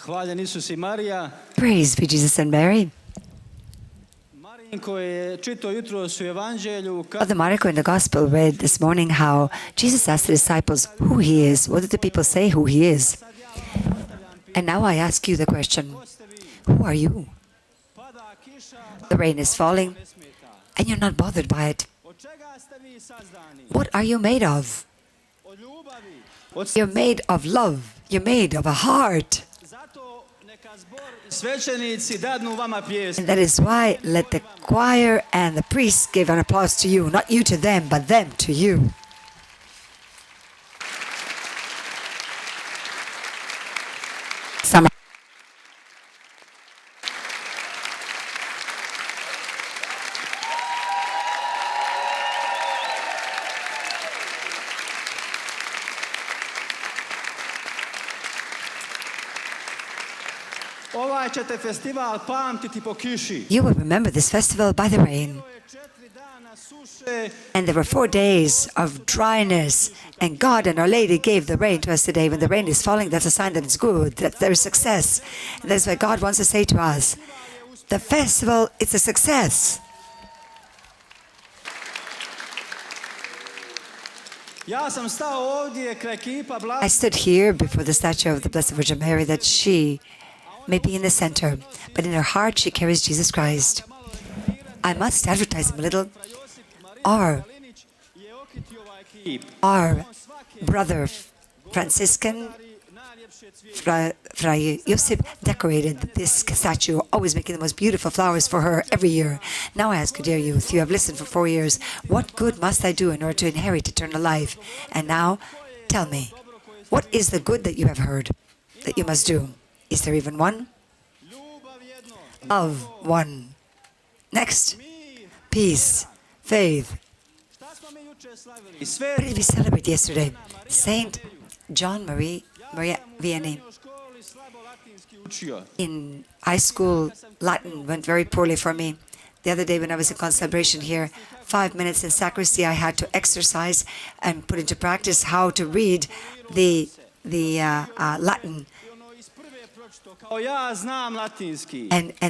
Praise be Jesus and Mary. Father Marco in the Gospel read this morning how Jesus asked the disciples who he is. What did the people say who he is? And now I ask you the question, who are you? The rain is falling and you're not bothered by it. What are you made of? You're made of love. You're made of a heart. And that is why let the choir and the priests give an applause to you, not you to them, but them to you. You will remember this festival by the rain. And there were 4 days of dryness, and God and Our Lady gave the rain to us today. When the rain is falling, that's a sign that it's good, that there is success. And that's what God wants to say to us. The festival is a success. I stood here before the statue of the Blessed Virgin Mary that she may be in the center, but in her heart she carries Jesus Christ. I must advertise him a little. Our brother Franciscan, Fra Josip, decorated this statue, always making the most beautiful flowers for her every year. Now I ask you, dear youth, you have listened for 4 years. What good must I do in order to inherit eternal life? And now, tell me, what is the good that you have heard that you must do? Is there even one? Love, one. Next, peace, faith. What did we celebrate yesterday? Saint John Maria Vianney. In high school, Latin went very poorly for me. The other day when I was in celebration here, 5 minutes in sacristy, I had to exercise and put into practice how to read the Latin. And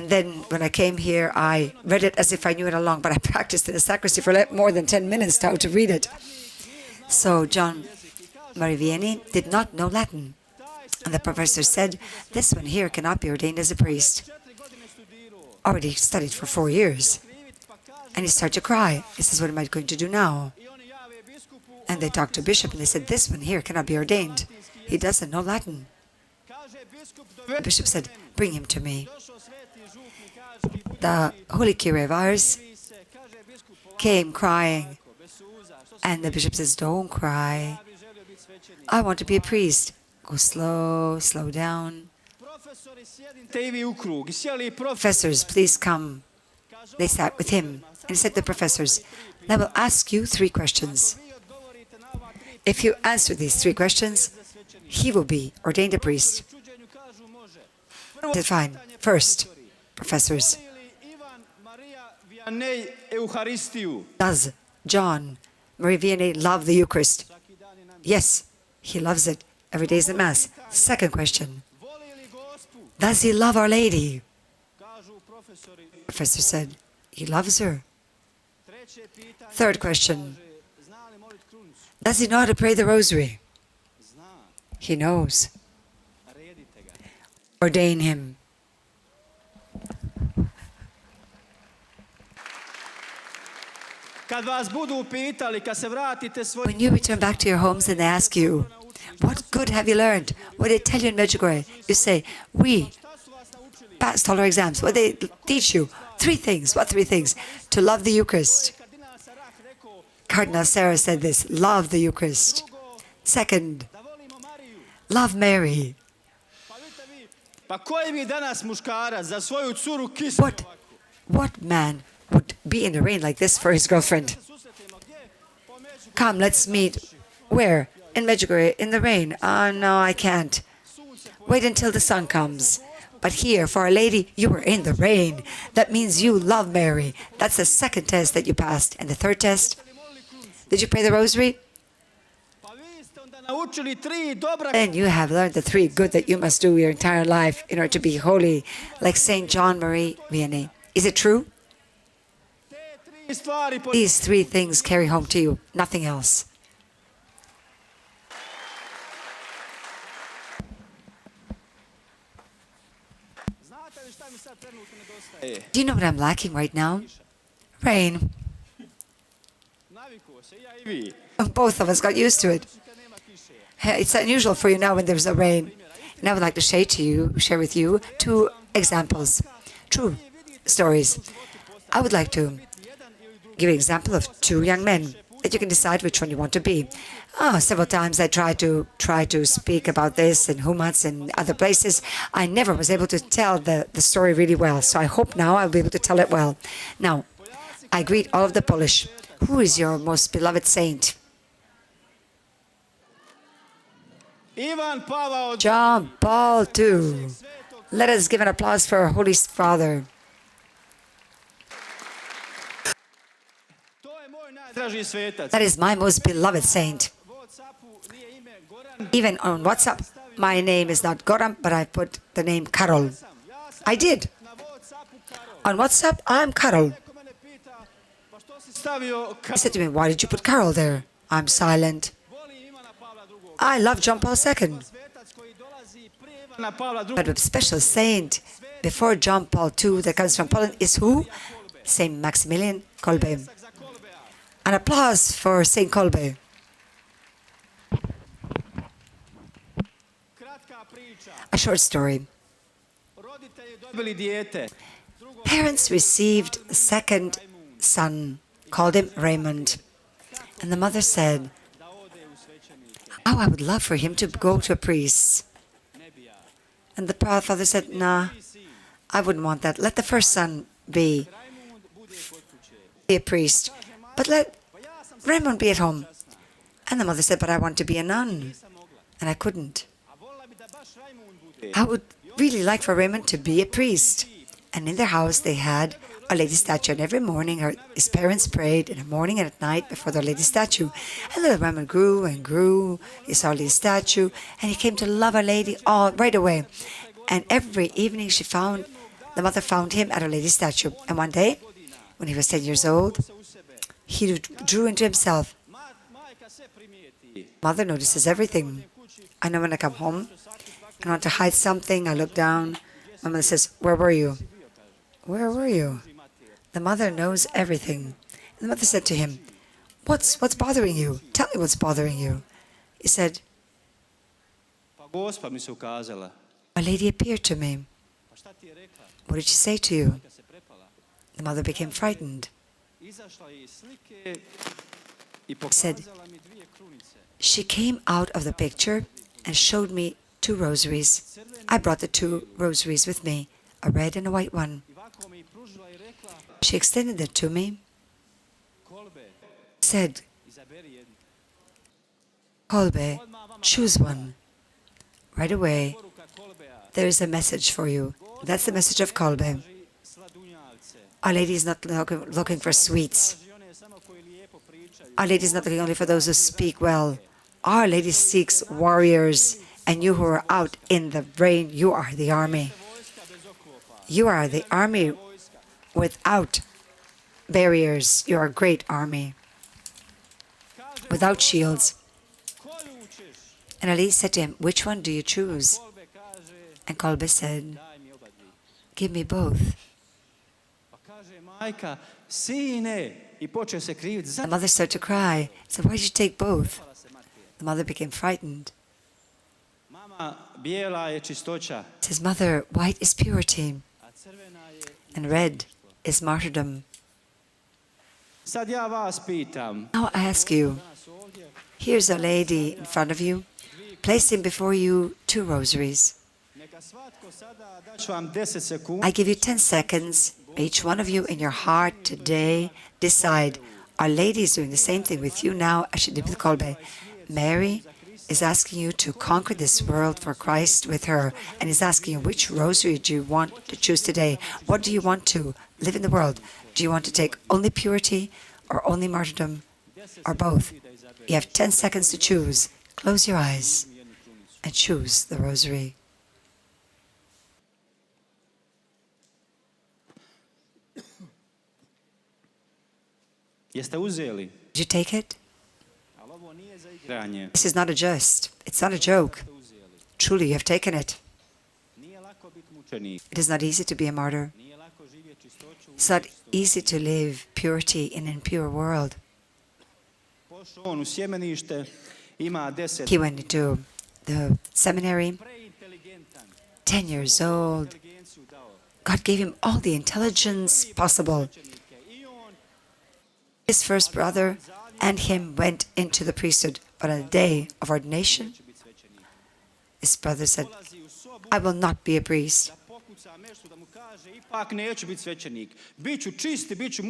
then when I came here, I read it as if I knew it along, but I practiced in the sacristy for more than 10 minutes how to read it. So John Maria Vianney did not know Latin. And the professor said, this one here cannot be ordained as a priest. Already studied for 4 years. And he started to cry. He says, what am I going to do now? And they talked to Bishop and they said, this one here cannot be ordained. He doesn't know Latin. The bishop said, bring him to me. The holy curé of ours came crying. And the bishop says, don't cry. I want to be a priest. Go slow, slow down. Professors, please come. They sat with him. And he said to the professors, I will ask you 3 questions. If you answer these 3 questions, he will be ordained a priest. I said, fine. First, professors, does John Maria Vianney love the Eucharist? Yes, he loves it. Every day is the Mass. Second question, does he love Our Lady? Professor said, he loves her. Third question, does he know how to pray the Rosary? He knows. Ordain him. When you return back to your homes and they ask you, what good have you learned? What did they tell you in Medjugorje? You say, we passed all our exams. What did they teach you? 3 things. What 3 things? To love the Eucharist. Cardinal Sarah said this, love the Eucharist. Second, love Mary. What man would be in the rain like this for his girlfriend? Come, let's meet. Where? In Medjugorje, in the rain. Oh, no, I can't. Wait until the sun comes. But here, for Our Lady, you were in the rain. That means you love Mary. That's the second test that you passed. And the third test? Did you pray the Rosary? Then you have learned the 3 good that you must do your entire life in order to be holy, like Saint John Marie Vianney. Is it true? These 3 things carry home to you, nothing else. Do you know what I'm lacking right now? Rain. Both of us got used to it. It's unusual for you now when there's no rain. And I would like to share with you 2 examples, true stories. I would like to give an example of 2 young men that you can decide which one you want to be. Several times I tried to speak about this in Humats and other places. I never was able to tell the story really well, so I hope now I'll be able to tell it well. Now, I greet all of the Polish. Who is your most beloved saint? John Paul II. Let us give an applause for our Holy Father. That is my most beloved saint. Even on WhatsApp, my name is not Goran, but I put the name Karol. I did. On WhatsApp, I'm Karol. He said to me, why did you put Karol there? I'm silent. I love John Paul II. But a special saint before John Paul II that comes from Poland is who? Saint Maximilian Kolbe. An applause for Saint Kolbe. A short story. Parents received a second son, called him Raymond. And the mother said, oh, I would love for him to go to a priest. And the father said, nah, I wouldn't want that. Let the first son be a priest, but let Raymond be at home. And the mother said, but I want to be a nun. And I couldn't. I would really like for Raymond to be a priest. And in their house they had a lady statue, and every morning his parents prayed in the morning and at night before the lady statue. And little Raymond grew and grew. He saw a lady statue, and he came to love Our Lady all right away. And every evening the mother found him at a lady statue. And one day, when he was 10 years old, he drew into himself. Mother notices everything. I know when I come home, I want to hide something, I look down. My mother says, where were you? Where were you? The mother knows everything. And the mother said to him, what's bothering you? Tell me what's bothering you. He said, a lady appeared to me. What did she say to you? The mother became frightened. Said, she came out of the picture and showed me 2 rosaries. I brought the 2 rosaries with me, a red and a white one. She extended it to me, said, Kolbe, choose one. Right away, there is a message for you. That's the message of Kolbe. Our Lady is not looking for sweets. Our Lady is not looking only for those who speak well. Our Lady seeks warriors, and you who are out in the rain, you are the army. You are the army without barriers. You are a great army, without shields. And Ali said to him, which one do you choose? And Kolbe said, give me both. The mother started to cry. Said, why did you take both? The mother became frightened. Says, mother, white is purity, and red is martyrdom. Now I ask you, here's a lady in front of you, placing before you 2 rosaries. I give you 10 seconds. Each one of you in your heart today decide, Our Lady is doing the same thing with you now as she did with Kolbe. Mary is asking you to conquer this world for Christ with her, and is asking you, which rosary do you want to choose today? What do you want to live in the world? Do you want to take only purity or only martyrdom or both? You have 10 seconds to choose. Close your eyes and choose the rosary. Did Did you take it? This is not a jest. It's not a joke. Truly, you have taken it. It is not easy to be a martyr. It's not easy to live purity in an impure world. He went into the seminary, 10 years old. God gave him all the intelligence possible. His first brother and him went into the priesthood, but on the day of ordination, his brother said, I will not be a priest. He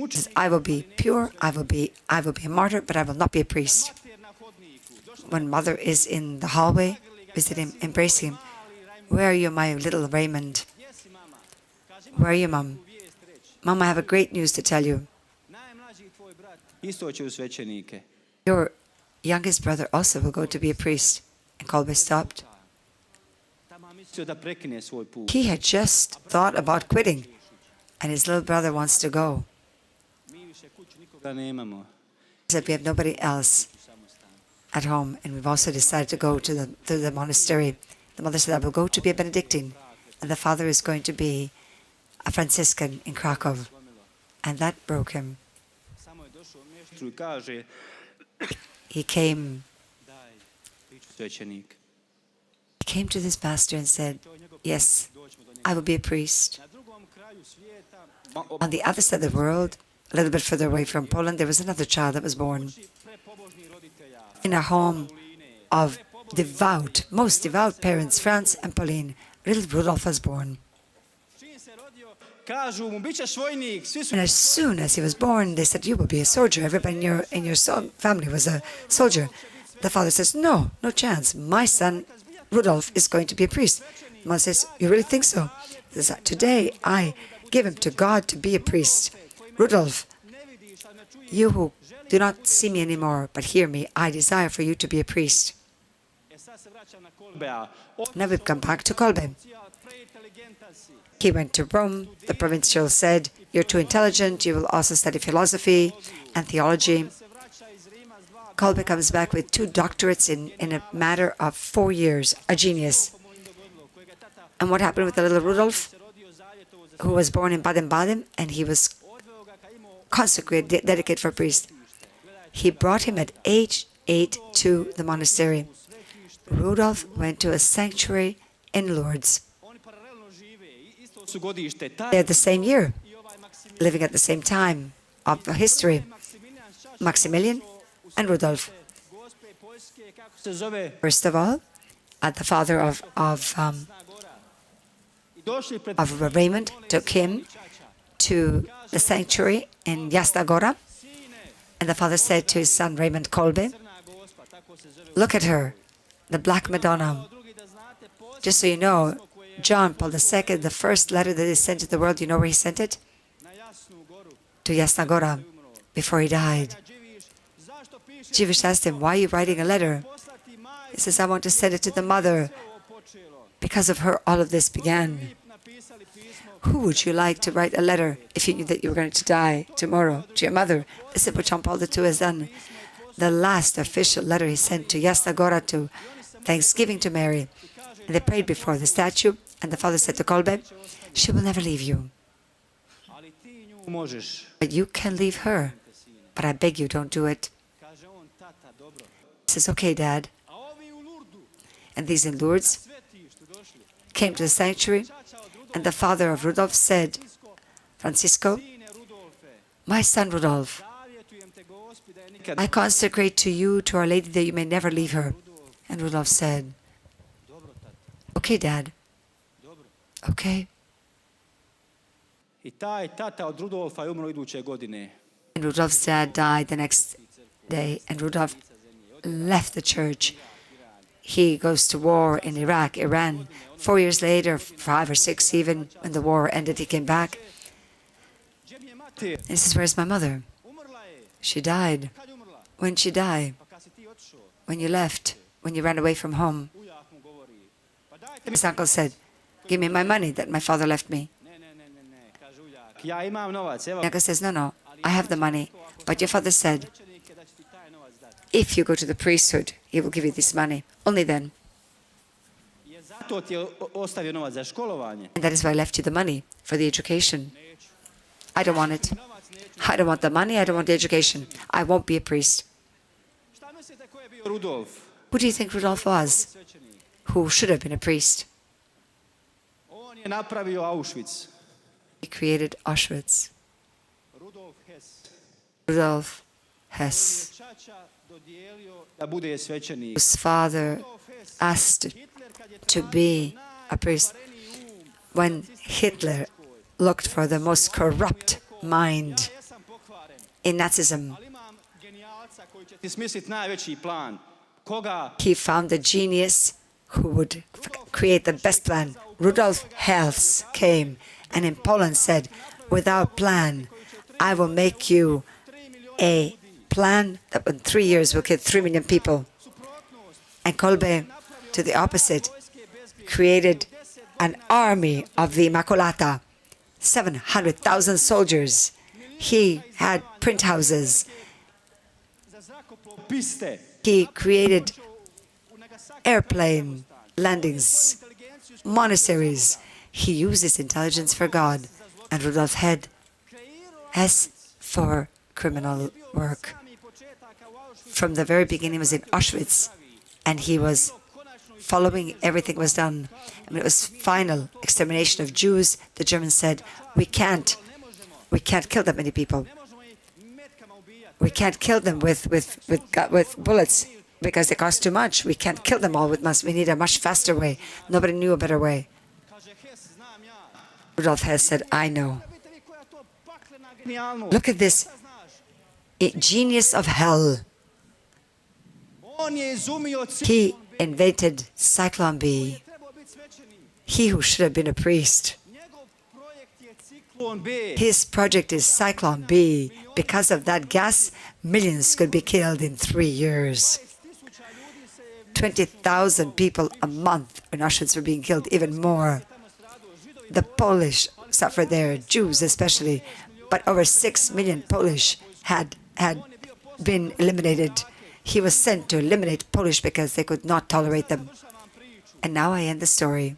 says, I will be pure, I will be a martyr, but I will not be a priest. When mother is in the hallway, visiting him, embracing him, where are you, my little Raymond? Where are you, Mom? Mom, I have a great news to tell you. Your youngest brother also will go to be a priest. And Kolbe stopped. He had just thought about quitting, and his little brother wants to go. He said, we have nobody else at home, and we've also decided to go to the monastery. The mother said, I will go to be a Benedictine, and the father is going to be a Franciscan in Krakow. And that broke him. He came to this pastor and said, yes, I will be a priest. On the other side of the world, a little bit further away from Poland, there was another child that was born in a home of most devout parents, Franz and Pauline. Little Rudolf was born. And as soon as he was born, they said, you will be a soldier. Everybody in your family was a soldier. The father says, no chance. My son, Rudolf, is going to be a priest. The mother says, you really think so? He says, today I give him to God to be a priest. Rudolf, you who do not see me anymore, but hear me, I desire for you to be a priest. Now we've come back to Kolbe. He went to Rome. The provincial said, you're too intelligent, you will also study philosophy and theology. Kolbe comes back with 2 doctorates in a matter of 4 years, a genius. And what happened with the little Rudolf, who was born in Baden-Baden, and he was consecrated, dedicated for a priest. He brought him at age 8 to the monastery. Rudolf went to a sanctuary in Lourdes. They're the same year, living at the same time of the history. Maximilian and Rudolf. First of all, the father of Raymond took him to the sanctuary in Jasna Gora, and the father said to his son Raymond Kolbe, look at her, the Black Madonna. Just so you know, John Paul II, the first letter that he sent to the world, you know where he sent it? To Jasna Gora, before he died. Živiš asked him, why are you writing a letter? He says, I want to send it to the mother. Because of her, all of this began. Who would you like to write a letter if you knew that you were going to die tomorrow? To your mother. This is what John Paul II has done. The last official letter he sent to Jasna Gora, to Thanksgiving to Mary. And they prayed before the statue, and the father said to Kolbe, she will never leave you. But you can leave her. But I beg you, don't do it. He says, okay, Dad. And these in Lourdes came to the sanctuary, and the father of Rudolf said, Francisco, my son Rudolf, I consecrate to you, to Our Lady, that you may never leave her. And Rudolf said, okay, Dad. Okay. And Rudolf's dad died the next day, and Rudolf left the church. He goes to war in Iraq, Iran. 4 years later, 5 or 6 even, when the war ended, he came back. And he says, where's my mother? She died. When she died? When you left? when you ran away from home. His uncle said, "Give me my money that my father left me." The uncle says, "No, I have the money, but your father said, if you go to the priesthood, he will give you this money. Only then." And that is why I left you the money for the education. I don't want it. I don't want the money, I don't want the education. I won't be a priest. Who do you think Rudolf was? Who should have been a priest? He created Auschwitz. Rudolf Hess, whose father asked to be a priest when Hitler looked for the most corrupt mind in Nazism. He found the genius who would create the best plan. Rudolf Hess came and in Poland said, "Without plan, I will make you a plan that in 3 years will kill 3 million people." And Kolbe, to the opposite, created an army of the Immacolata, 700,000 soldiers. He had print houses. He created airplane landings, monasteries. He used his intelligence for God, and Rudolf Hess for criminal work. From the very beginning, he was in Auschwitz, and he was following everything was done. I mean, it was final extermination of Jews. The Germans said, we can't kill that many people. We can't kill them with bullets because they cost too much. We can't kill them all with mass. We need a much faster way. Nobody knew a better way. Rudolf Hess said, "I know. Look at this genius of hell. He invented Cyclone B. He who should have been a priest. His project is Cyclone B. Because of that gas, millions could be killed in 3 years. 20,000 people a month in Auschwitz were being killed, even more. The Polish suffered there, Jews especially, but over 6 million Polish had been eliminated. He was sent to eliminate Polish because they could not tolerate them. And now I end the story.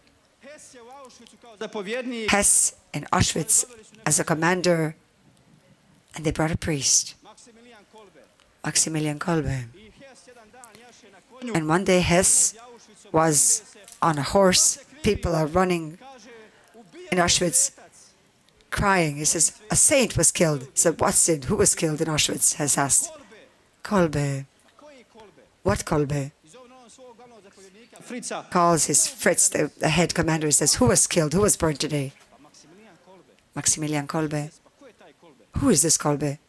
Hess in Auschwitz as a commander, and they brought a priest, Maximilian Kolbe. And one day Hess was on a horse. People are running in Auschwitz, crying. He says, "A saint was killed." He said, "What saint? Who was killed in Auschwitz?" Hess asked. "Kolbe." "What Kolbe?" Calls his Fritz, the head commander, says, "Who was killed? Who was burned today?" Maximilian Kolbe. "Who is this Kolbe?"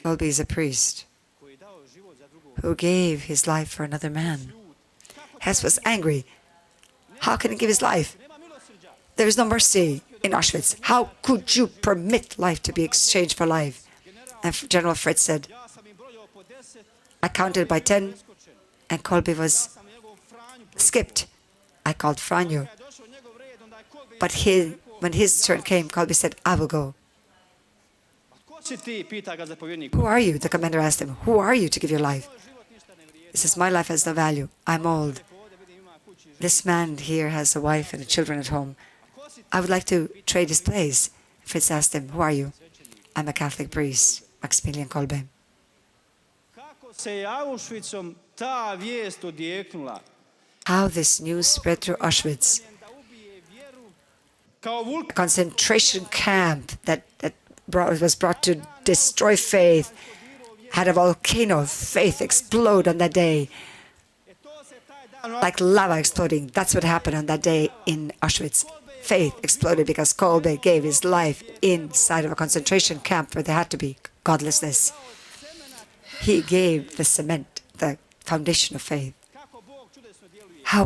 Kolbe is a priest who gave his life for another man. Hess was angry. How can he give his life? There is no mercy in Auschwitz. How could you permit life to be exchanged for life? And General Fritz said, "I counted by 10, and Kolbe was skipped. I called Franjo. But when his turn came, Kolbe said, 'I will go.'" "Who are you?" the commander asked him. "Who are you to give your life?" He says, "My life has no value. I'm old. This man here has a wife and children at home. I would like to trade his place." Fritz asked him, "Who are you?" "I'm a Catholic priest, Maximilian Kolbe." How this news spread through Auschwitz. A concentration camp that was brought to destroy faith had a volcano of faith explode on that day, like lava exploding. That's what happened on that day in Auschwitz. Faith exploded because Kolbe gave his life inside of a concentration camp where there had to be godlessness. He gave the cement, the foundation of faith. How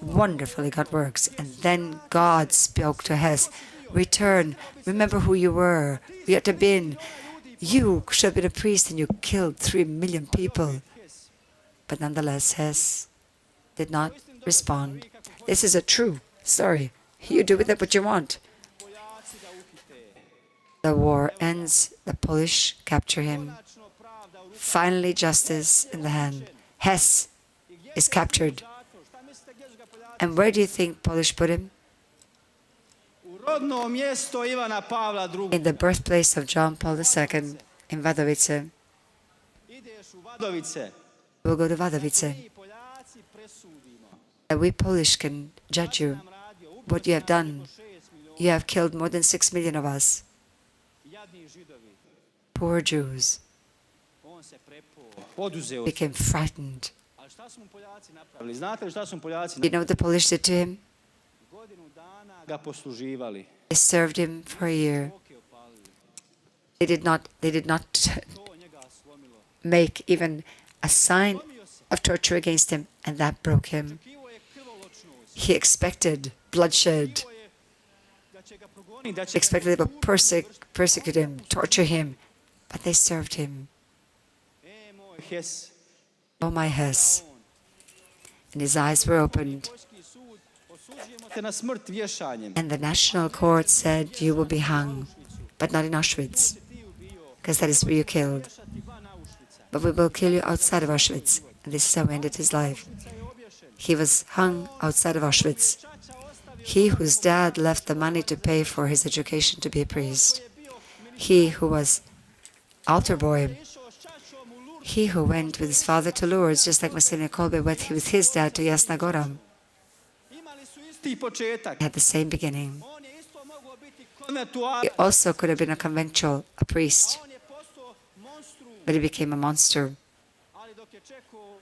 wonderfully God works. And then God spoke to Hess, "Return, remember who you were. You had to been. You should have been a priest and you killed 3 million people. But nonetheless, Hess did not respond. This is a true story. You do with it what you want. The war ends. The Polish capture him. Finally, justice in the hand. Hess is captured. And where do you think Polish put him? In the birthplace of John Paul II, in Wadowice. We'll go to Wadowice. And we Polish can judge you. What you have done. You have killed more than 6 million of us. Poor Jews became frightened. You know what the Polish did to him? They served him for a year. They did not make even a sign of torture against him, and that broke him. He expected bloodshed. He expected they would persecute him, torture him, but they served him. Oh, my Hess. And his eyes were opened. And the national court said, you will be hung, but not in Auschwitz, because that is where you killed. But we will kill you outside of Auschwitz. And this is how he ended his life. He was hung outside of Auschwitz. He whose dad left the money to pay for his education to be a priest. He who was altar boy. He who went with his father to Lourdes, just like Maximilian Kolbe went with his dad to Jasna Gora. He had the same beginning. He also could have been a conventual, a priest, but he became a monster.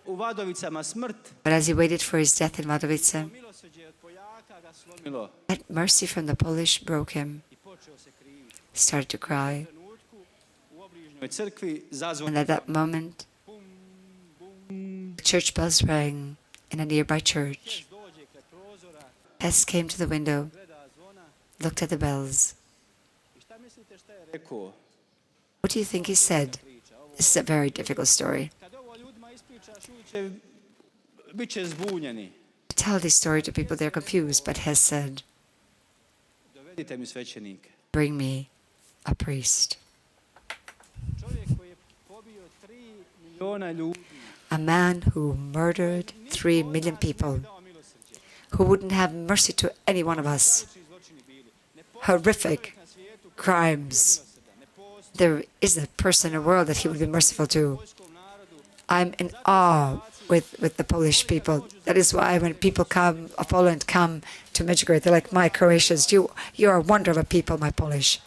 But as he waited for his death in Wadowice, that mercy from the Polish broke him. He started to cry. And at that moment, the church bells rang in a nearby church. Hess came to the window, looked at the bells. What do you think he said? This is a very difficult story. To tell this story to people, they're confused, but Hess said, bring me a priest. A man who murdered 3 million people, who wouldn't have mercy to any one of us. Horrific crimes. There isn't a person in the world that he would be merciful to. I'm in awe with the Polish people. That is why when people of Poland come to Medjugorje, they're like, my Croatians, you are a wonder of a people, my Polish.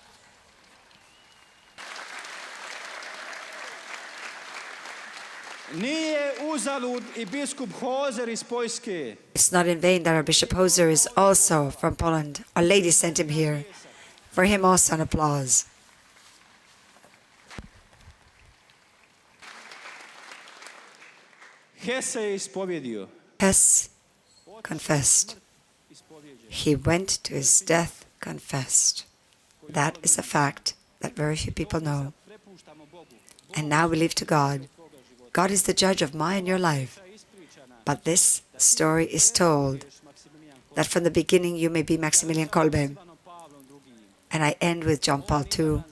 It's not in vain that our Bishop Hoser is also from Poland. Our Lady sent him here. For him also an applause. Hess confessed. He went to his death confessed. That is a fact that very few people know. And now we leave to God. God is the judge of my and your life. But this story is told that from the beginning you may be Maximilian Kolbe. And I end with John Paul II,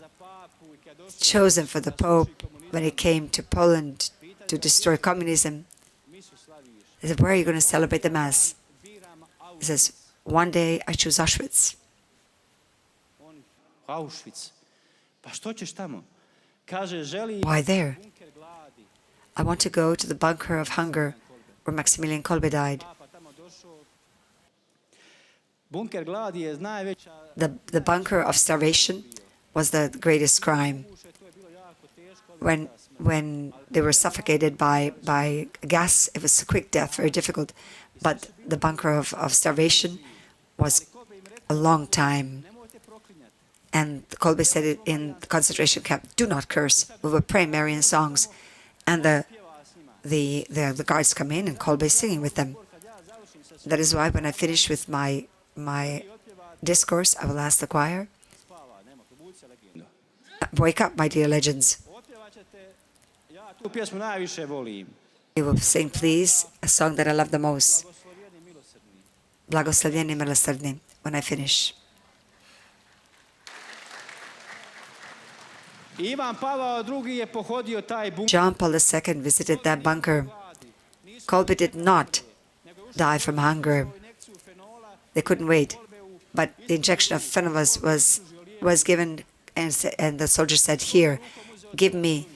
chosen for the Pope when he came to Poland to destroy communism. He said, where are you going to celebrate the Mass? He says, one day I choose Auschwitz. Why there? I want to go to the bunker of hunger where Maximilian Kolbe died. The bunker of starvation was the greatest crime. When they were suffocated by gas, it was a quick death, very difficult. But the bunker of starvation was a long time. And Kolbe said it in the concentration camp, do not curse. We will pray Marian songs. And the guards come in and Kolbe is singing with them. That is why when I finish with my discourse, I will ask the choir, wake up, my dear legends. You will sing, please, a song that I love the most. Blagoslovljeni milosrdni, when I finish. John Paul II visited that bunker. Kolbe did not die from hunger. They couldn't wait. But the injection of phenol was given, and the soldier said, "Here, give me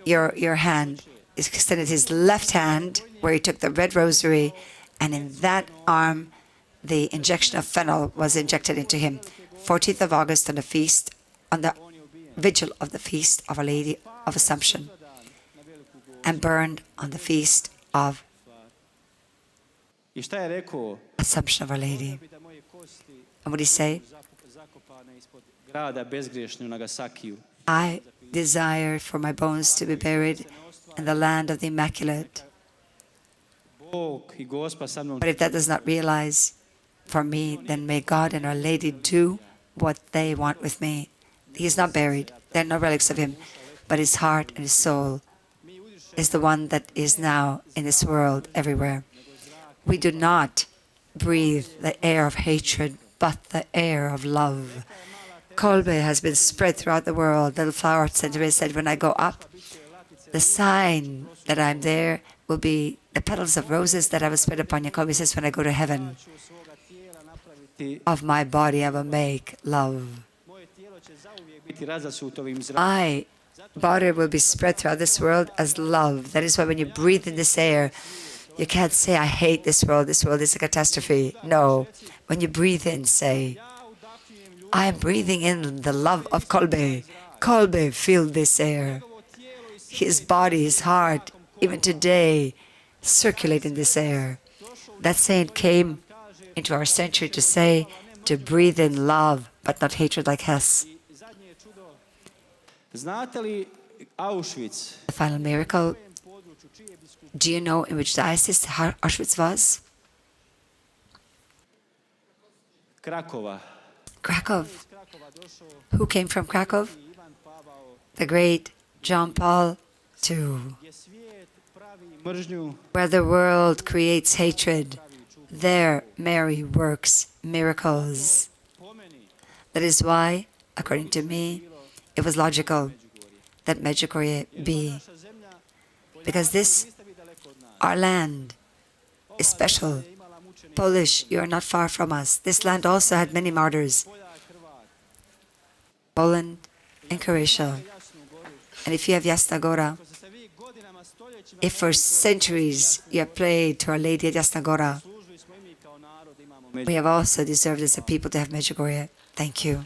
your hand." He extended his left hand, where he took the red rosary, and in that arm, the injection of phenol was injected into him. 14th of August, on the vigil of the feast of Our Lady of Assumption, and burned on the feast of Assumption of Our Lady. And what did he say? I desire for my bones to be buried in the land of the Immaculate. But if that does not realize for me, then may God and Our Lady do what they want with me. He is not buried. There are no relics of him. But his heart and his soul is the one that is now in this world everywhere. We do not breathe the air of hatred, but the air of love. Kolbe has been spread throughout the world. Little flower center said, when I go up, the sign that I'm there will be the petals of roses that I will spread upon you. Kolbe says, when I go to heaven, of my body I will make love. My body will be spread throughout this world as love. That is why when you breathe in this air, you can't say, I hate this world is a catastrophe. No. When you breathe in, say, I am breathing in the love of Kolbe. Kolbe filled this air. His body, his heart, even today, circulate in this air. That saint came into our century to say, to breathe in love, but not hatred like Hess. The final miracle. Do you know in which diocese Auschwitz was? Krakow. Who came from Krakow? The great John Paul II. Where the world creates hatred, there Mary works miracles. That is why, according to me, it was logical that Medjugorje be. Because this, our land, is special. Polish, you are not far from us. This land also had many martyrs. Poland and Croatia. And if you have Jasna Gora, if for centuries you have prayed to Our Lady at Jasna Gora, we have also deserved as a people to have Medjugorje. Thank you.